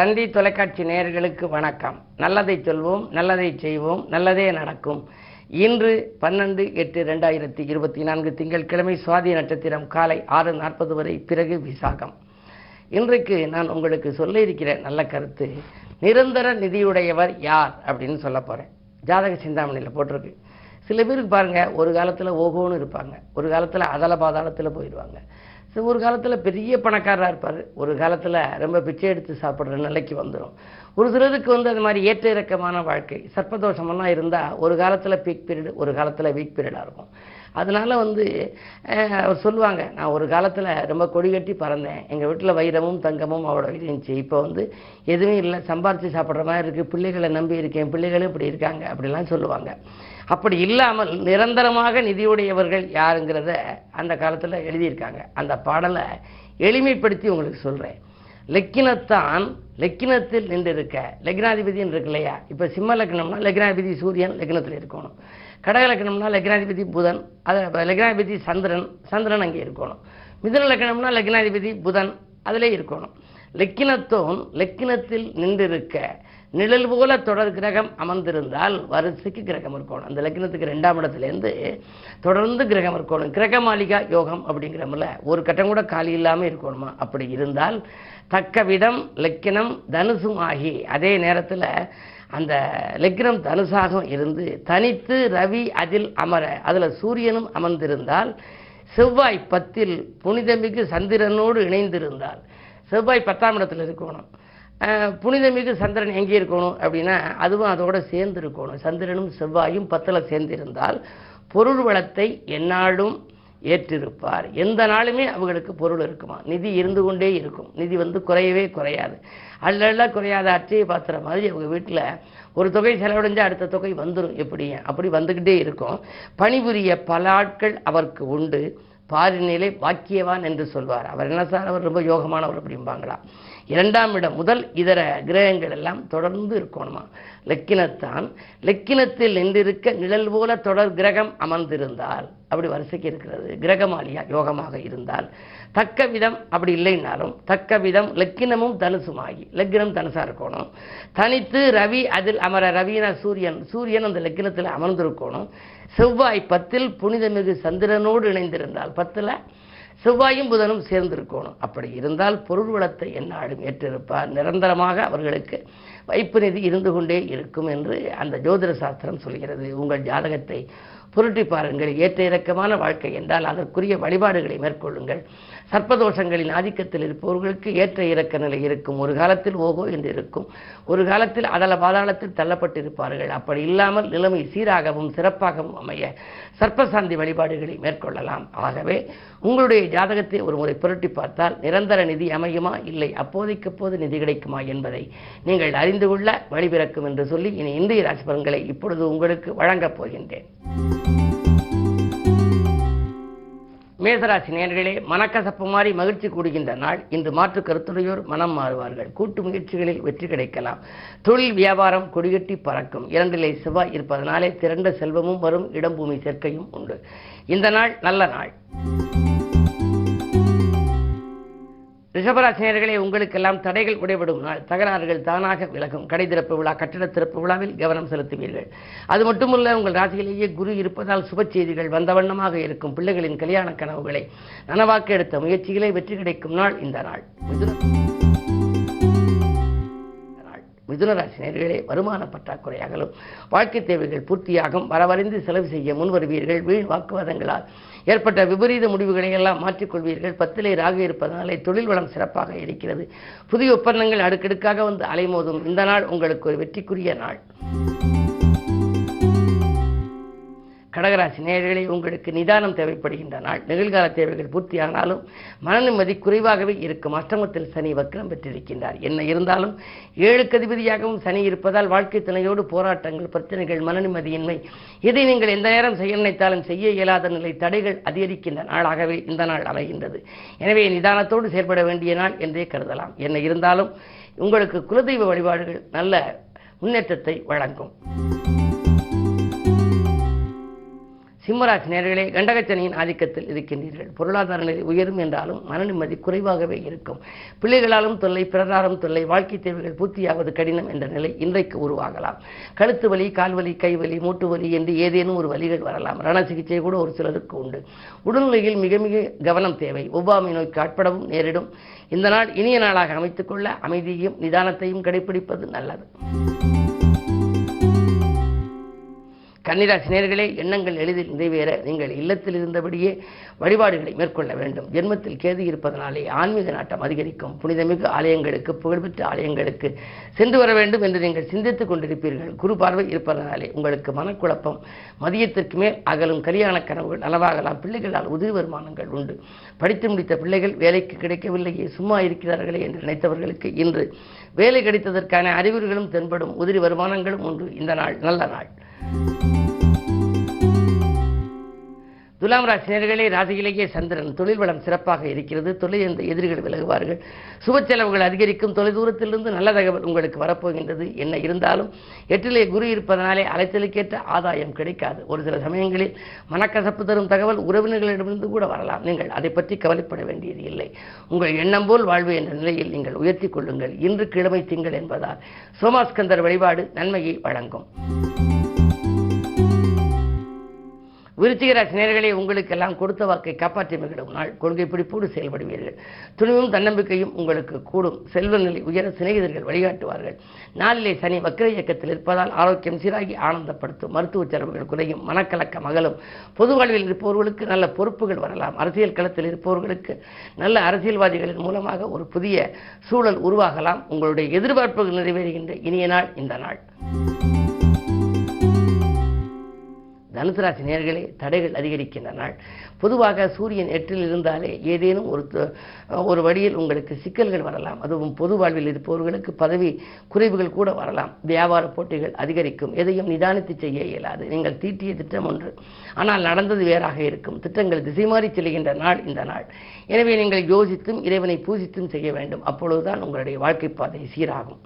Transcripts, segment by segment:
தந்தி தொலைக்காட்சி நேயர்களுக்கு வணக்கம். நல்லதை சொல்வோம், நல்லதை செய்வோம், நல்லதே நடக்கும். இன்று 12/8/2024 திங்கட்கிழமை சுவாதி நட்சத்திரம் காலை 6:40 வரை, பிறகு விசாகம். இன்றைக்கு நான் உங்களுக்கு சொல்ல இருக்கிற நல்ல கருத்து, நிரந்தர நிதியுடையவர் யார் அப்படின்னு சொல்ல போறேன். ஜாதக சிந்தாமணியில் போட்டிருக்கு. சில பேருக்கு பாருங்க, ஒரு காலத்தில் ஓகோன்னு இருப்பாங்க, ஒரு காலத்தில் அதல பாதாளத்தில் போயிடுவாங்க, ஒரு காலத்தில் பெரிய பணக்காரராக இருப்பார், ஒரு காலத்தில் ரொம்ப பிச்சை எடுத்து சாப்பிட்ற நிலைக்கு வந்துடும். ஒரு சிலருக்கு அது மாதிரி ஏற்ற இறக்கமான வாழ்க்கை, சர்ப்பதோஷமெல்லாம் இருந்தால் ஒரு காலத்தில் பீக் பீரியடு, ஒரு காலத்தில் வீக் பீரியடாக இருக்கும். அதனால் அவர் சொல்லுவாங்க, நான் ஒரு காலத்தில் ரொம்ப கொடி கட்டி பறந்தேன், எங்கள் வீட்டில் வைரமும் தங்கமும் அவ்வளோ இருந்துச்சு, இப்போ எதுவுமே இல்லை, சம்பாரித்து சாப்பிட்ற மாதிரி இருக்குது, பிள்ளைகளை நம்பி இருக்கேன், பிள்ளைகளும் இப்படி இருக்காங்க அப்படிலாம் சொல்லுவாங்க. அப்படி இல்லாமல் நிரந்தரமாக நிதியுடையவர்கள் யாருங்கிறத அந்த காலத்தில் எழுதியிருக்காங்க. அந்த பாடலை எளிமைப்படுத்தி உங்களுக்கு சொல்கிறேன். லக்கினத்தில் நின்று இருக்க, லக்னாதிபதினு இருக்கு இல்லையா? இப்போ சிம்ம லக்னம்னா லக்னாதிபதி சூரியன் லக்னத்தில் இருக்கணும். கடக லக்னம்னா லக்னாதிபதி புதன், லக்னாதிபதி சந்திரன் அங்கே இருக்கணும். மிதுன லக்னம்னா லக்னாதிபதி புதன் அதிலே இருக்கணும். லக்கினத்தில் நின்றிருக்க, நிழல் போல தொடர் கிரகம் அமர்ந்திருந்தால் வரிசைக்கு கிரகம் இருக்கணும். அந்த லக்னத்துக்கு 2ஆம் இடத்துலேருந்து தொடர்ந்து கிரகம் இருக்கணும். கிரக மாளிகா யோகம் அப்படிங்கிறமில்ல, ஒரு கட்டம் கூட காலி இல்லாமல் இருக்கணுமா? அப்படி இருந்தால் தக்க விதம் லக்கினம் தனுசும் ஆகி, அதே நேரத்தில் அந்த லக்னம் தனுசாக இருந்து தனித்து ரவி அதில் அமர, அதில் சூரியனும் அமர்ந்திருந்தால், செவ்வாய் 10ல் புனிதமிகு சந்திரனோடு இணைந்திருந்தால், செவ்வாய் 10ஆம் இடத்துல இருக்கணும். புனிதமிகு சந்திரன் எங்கே இருக்கணும் அப்படின்னா, அதுவும் அதோட சேர்ந்து இருக்கணும். சந்திரனும் செவ்வாயும் 10ல் சேர்ந்திருந்தால் பொருள் வளத்தை எந்நாளும் ஏற்றிருப்பார். எந்த நாளுமே அவங்களுக்கு பொருள் இருக்குமா, நிதி இருந்து கொண்டே இருக்கும். நிதி குறையவே குறையாது, அல்ல குறையாத அச்சையை பாத்திர மாதிரி அவங்க வீட்டில் ஒரு தொகை செலவடைஞ்சால் அடுத்த தொகை வந்துடும். அப்படி வந்துக்கிட்டே இருக்கும். பணிபுரிய பல ஆட்கள் அவருக்கு உண்டு, பாரிநிலை வாக்கியவான் என்று சொல்வார். அவர் என்ன சார், அவர் ரொம்ப யோகமானவர் அப்படிம்பாங்களா? 2ஆம் இடம் முதல் இதர கிரகங்கள் எல்லாம் தொடர்ந்து இருக்கணுமா? லக்கினத்தில் நின்றிருக்க நிழல் போல தொடர் கிரகம் அமர்ந்திருந்தால், அப்படி வரிசைக்கு இருக்கிறது, கிரகமாலியா யோகமாக இருந்தால், தக்க விதம் அப்படி இல்லைன்னாலும் தக்க விதம் லக்கினமும் தனுசுமாகி, லக்கினம் தனுசா இருக்கணும். தனித்து ரவி அதில் அமர, ரவினா சூரியன் அந்த லக்கினத்தில் அமர்ந்திருக்கணும். செவ்வாய் 10ல் புனிதமிகு சந்திரனோடு இணைந்திருந்தால், 10ல் செவ்வாயும் புதனும் சேர்ந்திருக்கணும். அப்படி இருந்தால் பொருள் வளத்தை எந்நாளும் ஏற்றிருப்பார். நிரந்தரமாக அவர்களுக்கு வைப்பு நிதி இருந்து கொண்டே இருக்கும் என்று அந்த ஜோதிட சாஸ்திரம் சொல்கிறது. உங்கள் ஜாதகத்தை புரட்டி பாருங்கள். ஏற்ற இறக்கமான வாழ்க்கை என்றால் அதற்குரிய வழிபாடுகளை மேற்கொள்ளுங்கள். சர்ப்பதோஷங்களின் ஆதிக்கத்தில் இருப்பவர்களுக்கு ஏற்ற இறக்க நிலை இருக்கும். ஒரு காலத்தில் ஓகோ என்று இருக்கும், ஒரு காலத்தில் அதல பாதாளத்தில் தள்ளப்பட்டிருப்பார்கள். அப்படி இல்லாமல் நிலைமை சீராகவும் சிறப்பாகவும் அமைய சர்ப்பசாந்தி வழிபாடுகளை மேற்கொள்ளலாம். ஆகவே உங்களுடைய ஜாதகத்தை ஒரு முறை புரட்டி பார்த்தால் நிரந்தர நிதி அமையுமா, இல்லை அப்போதைக்கப்போது நிதி கிடைக்குமா என்பதை நீங்கள் அறிந்து கொள்ள வழிபிறக்கும் என்று சொல்லி இனி இந்திய ராசி பலன்களை இப்பொழுது உங்களுக்கு வழங்கப் போகின்றேன். மேசராசி நேயர்களே, மனக்கசப்பு மாறி மகிழ்ச்சி கூடுகின்ற நாள். இன்று மாற்று கருத்துடையோர் மனம் மாறுவார்கள். கூட்டு முயற்சிகளில் வெற்றி கிடைக்கலாம். தொழில் வியாபாரம் கொடிகட்டி பறக்கும். 2லே செவ்வாய் இருப்பதனாலே திரண்ட செல்வமும் வரும், இடம் பூமி சேர்க்கையும் உண்டு. இந்த நாள் நல்ல நாள். ரிஷபராசி நேயர்களே, உங்களுக்கெல்லாம் தடைகள் உடைபடும் நாள். தகராறுகள் தானாக விலகும். கடை திறப்பு விழா, கட்டிட திறப்பு விழாவில் கவனம் செலுத்துவீர்கள். அது மட்டுமல்ல, உங்கள் ராசியிலேயே குரு இருப்பதால் சுப செய்திகள் வந்த வண்ணமாக இருக்கும். பிள்ளைகளின் கல்யாண கனவுகளை நனவாக்க எடுத்த முயற்சிகளை வெற்றி கிடைக்கும் நாள் இந்த நாள். மிதுனராசி நேயர்களே, வருமான பற்றாக்குறை அகலும். வாழ்க்கை தேவைகள் பூர்த்தியாகும். வரவறிந்து செலவு செய்ய முன்வருவீர்கள். வீண் வாக்குவாதங்களால் ஏற்பட்ட விபரீத முடிவுகளை எல்லாம் மாற்றிக்கொள்வீர்கள். 10லே ராகு இருப்பதனாலே தொழில் வளம் சிறப்பாக இருக்கிறது. புதிய ஒப்பந்தங்கள் அடுக்கடுக்காக அலைமோதும். இந்த நாள் உங்களுக்கு ஒரு வெற்றிக்குரிய நாள். கடகராசி நேயர்களே, உங்களுக்கு நிதானம் தேவைப்படுகின்ற நாள். நிகழ்கால தேவைகள் பூர்த்தியானாலும் மன நிம்மதி குறைவாகவே இருக்கும். அஷ்டமத்தில் சனி வக்ரம் பெற்றிருக்கின்றார். என்ன இருந்தாலும் 7க்கு அதிபதியாகவும் சனி இருப்பதால் வாழ்க்கை துணையோடு போராட்டங்கள், பிரச்சனைகள், மன நிம்மதியின்மை, இதை நீங்கள் எந்த நேரம் செய்ய நினைத்தாலும் செய்ய இயலாத நிலை, தடைகள் அதிகரிக்கின்ற நாளாகவே இந்த நாள் அமைகின்றது. எனவே நிதானத்தோடு செயல்பட வேண்டிய நாள் என்றே கருதலாம். என்ன இருந்தாலும் உங்களுக்கு குலதெய்வ வழிபாடுகள் நல்ல முன்னேற்றத்தை வழங்கும். சிம்மராசி நேயர்களே, கண்டகச்சனியின் ஆதிக்கத்தில் இருக்கின்றீர்கள். பொருளாதார நிலை உயரும் என்றாலும் மன நிம்மதி குறைவாகவே இருக்கும். பிள்ளைகளாலும் தொல்லை, பிறராலும் தொல்லை, வாழ்க்கை தேவைகள் பூர்த்தியாவது கடினம் என்ற நிலை இன்றைக்கு உருவாகலாம். கழுத்து வலி, கால்வலி, கைவலி, மூட்டு வலி என்று ஏதேனும் ஒரு வலிகள் வரலாம். ரண சிகிச்சை கூட ஒரு சிலருக்கு உண்டு. உடல்நிலையில் மிக மிக கவனம் தேவை. ஒவ்வாமை நோய்க்கு ஆட்படவும் நேரிடும். இந்த நாள் இனிய நாளாக அமைத்துக் கொள்ள அமைதியையும் நிதானத்தையும் கடைபிடிப்பது நல்லது. கன்னிராசி நேயர்களே, எண்ணங்கள் எளிதில் நிறைவேற நீங்கள் இல்லத்தில் இருந்தபடியே வழிபாடுகளை மேற்கொள்ள வேண்டும். ஜென்மத்தில் கேது இருப்பதனாலே ஆன்மீக நாட்டம் அதிகரிக்கும். புனிதமிகு ஆலயங்களுக்கு, புகழ்பெற்ற ஆலயங்களுக்கு சென்று வர வேண்டும் என்று நீங்கள் சிந்தித்துக் கொண்டிருப்பீர்கள். குரு பார்வை இருப்பதனாலே உங்களுக்கு மனக்குழப்பம் மதியத்திற்கு மேல் அகலும். கல்யாண கனவுகள் நனவாகலாம். பிள்ளைகளால் உதவி வருமானங்கள் உண்டு. படித்து முடித்த பிள்ளைகள் வேலைக்கு கிடைக்கவில்லையே, சும்மா இருக்கிறார்களே என்று நினைத்தவர்களுக்கு இன்று வேலை கிடைத்ததற்கான அறிகுறிகளும் தென்படும். உதிரி வருமானங்களும் உண்டு. இந்த நாள் நல்ல நாள். துலாம் ராசி நேயர்களே, ராசியிலேயே சந்திரன். தொழில் வளம் சிறப்பாக இருக்கிறது. தொழில் எதிரிகள் விலகுவார்கள். சுப செலவுகள் அதிகரிக்கும். தொலைதூரத்திலிருந்து நல்ல தகவல் உங்களுக்கு வரப்போகின்றது. என்ன இருந்தாலும் 8லே குரு இருப்பதனாலே அலைச்சலுக்கேற்ற ஆதாயம் கிடைக்காது. ஒரு சில சமயங்களில் மனக்கசப்பு தரும் தகவல் உறவினர்களிடமிருந்து கூட வரலாம். நீங்கள் அதை பற்றி கவலைப்பட வேண்டியது இல்லை. உங்கள் எண்ணம் போல் வாழ்வு என்ற நிலையில் நீங்கள் உயர்த்தி கொள்ளுங்கள். இன்று கிழமை திங்கள் என்பதால் சோமாஸ்கந்தர் வழிபாடு நன்மையை வழங்கும். விருச்சிக ராசி நேயர்களே, உங்களுக்கெல்லாம் கொடுத்த வாக்கை காப்பாற்றி மகிழும் நாள். கொள்கை பிடிப்போடு செயல்படுவீர்கள். துணிவும் தன்னம்பிக்கையும் உங்களுக்கு கூடும். செல்வ நிலை உயர சிநேகிதர்கள் வழிகாட்டுவார்கள். நாளிலே சனி வக்ர இயக்கத்தில் இருப்பதால் ஆரோக்கியம் சீராகி ஆனந்தப்படுத்தும். மருத்துவ செலவுகள் குறையும். மனக்கலக்கம் அகலும். பொது வாழ்வில் இருப்பவர்களுக்கு நல்ல பொறுப்புகள் வரலாம். அரசியல் களத்தில் இருப்பவர்களுக்கு நல்ல அரசியல்வாதிகளின் மூலமாக ஒரு புதிய சூழல் உருவாகலாம். உங்களுடைய எதிர்பார்ப்புகள் நிறைவேறுகின்ற இனிய நாள் இந்த நாள். தனுசு ராசி நேயர்களே, தடைகள் அதிகரிக்கின்ற நாள். பொதுவாக சூரியன் 8ல் இருந்தாலே ஏதேனும் ஒரு வழியில் உங்களுக்கு சிக்கல்கள் வரலாம். அதுவும் பொது வாழ்வில் இருப்பவர்களுக்கு பதவி குறைவுகள் கூட வரலாம். வியாபார போட்டிகள் அதிகரிக்கும். எதையும் நிதானித்து செய்ய இயலாது. நீங்கள் தீட்டிய திட்டம் ஒன்று, ஆனால் நடந்தது வேறாக இருக்கும். திட்டங்கள் திசை மாறி செல்கின்ற நாள் இந்த நாள். எனவே நீங்கள் யோசித்தும் இறைவனை பூஜித்தும் செய்ய வேண்டும். அப்பொழுதுதான் உங்களுடைய வாழ்க்கை பாதை சீராகும்.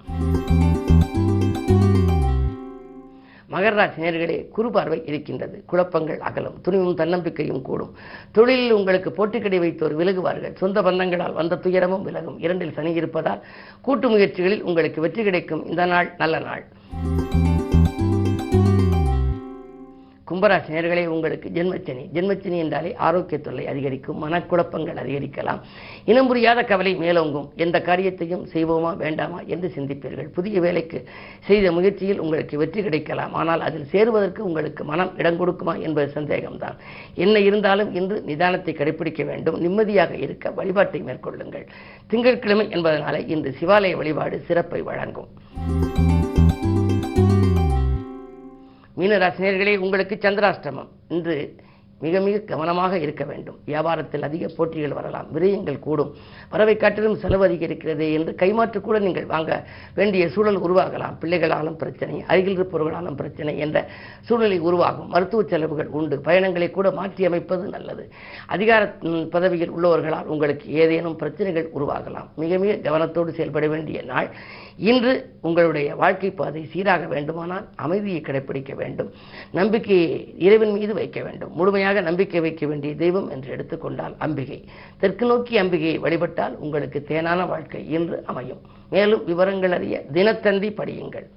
மகர ராசி நேயர்களே, குரு பார்வை இருக்கின்றது. குழப்பங்கள் அகலும். துணிவும் தன்னம்பிக்கையும் கூடும். தொழிலில் உங்களுக்கு போட்டிக்கடை வைத்தோர் விலகுவார்கள். சொந்த பந்தங்களால் வந்த துயரமும் விலகும். 2ல் சனி இருப்பதால் கூட்டு முயற்சிகளில் உங்களுக்கு வெற்றி கிடைக்கும். இந்த நாள் நல்ல நாள். கும்பராசி நேயர்களே, உங்களுக்கு ஜென்மச்சனி என்றாலே ஆரோக்கிய தொல்லை அதிகரிக்கும். மனக்குழப்பங்கள் அதிகரிக்கலாம். இனம் புரியாத கவலை மேலோங்கும். எந்த காரியத்தையும் செய்வோமா வேண்டாமா என்று சிந்திப்பீர்கள். புதிய வேலைக்கு செய்த முயற்சியில் உங்களுக்கு வெற்றி கிடைக்கலாம். ஆனால் அதில் சேருவதற்கு உங்களுக்கு மனம் இடம் கொடுக்குமா என்பது சந்தேகம்தான். என்ன இருந்தாலும் இன்று நிதானத்தை கடைபிடிக்க வேண்டும். நிம்மதியாக இருக்க வழிபாட்டை மேற்கொள்ளுங்கள். திங்கட்கிழமை என்பதனாலே இன்று சிவாலய வழிபாடு சிறப்பை வழங்கும். மீனராசி நேயர்களே, உங்களுக்கு சந்திராஷ்டமம். இன்று மிக மிக கவனமாக இருக்க வேண்டும். வியாபாரத்தில் அதிக போட்டிகள் வரலாம். விரயங்கள் கூடும். வரவை காட்டிலும் செலவு அதிகரிக்கிறது என்று கைமாற்று கூட நீங்கள் வாங்க வேண்டிய சூழல் உருவாகலாம். பிள்ளைகளாலும் பிரச்சனை, அருகில் இருப்பவர்களாலும் பிரச்சனை என்ற சூழ்நிலை உருவாகும். மருத்துவ செலவுகள் உண்டு. பயணங்களை கூட மாற்றி அமைப்பது நல்லது. அதிகார பதவியில் உள்ளவர்களால் உங்களுக்கு ஏதேனும் பிரச்சனைகள் உருவாகலாம். மிக மிக கவனத்தோடு செயல்பட வேண்டிய நாள் இன்று. உங்களுடைய வாழ்க்கை பாதை சீராக வேண்டுமானால் அமைதியை கடைபிடிக்க வேண்டும். நம்பிக்கையை இறைவன் மீது வைக்க வேண்டும். முழுமையாக நம்பிக்கை வைக்க வேண்டிய தெய்வம் என்று எடுத்துக்கொண்டால் அம்பிகை. தெற்கு நோக்கி அம்பிகையை வழிபட்டால் உங்களுக்கு தேனான வாழ்க்கை இன்று அமையும். மேலும் விவரங்கள் அறிய தினத்தந்தி படியுங்கள்.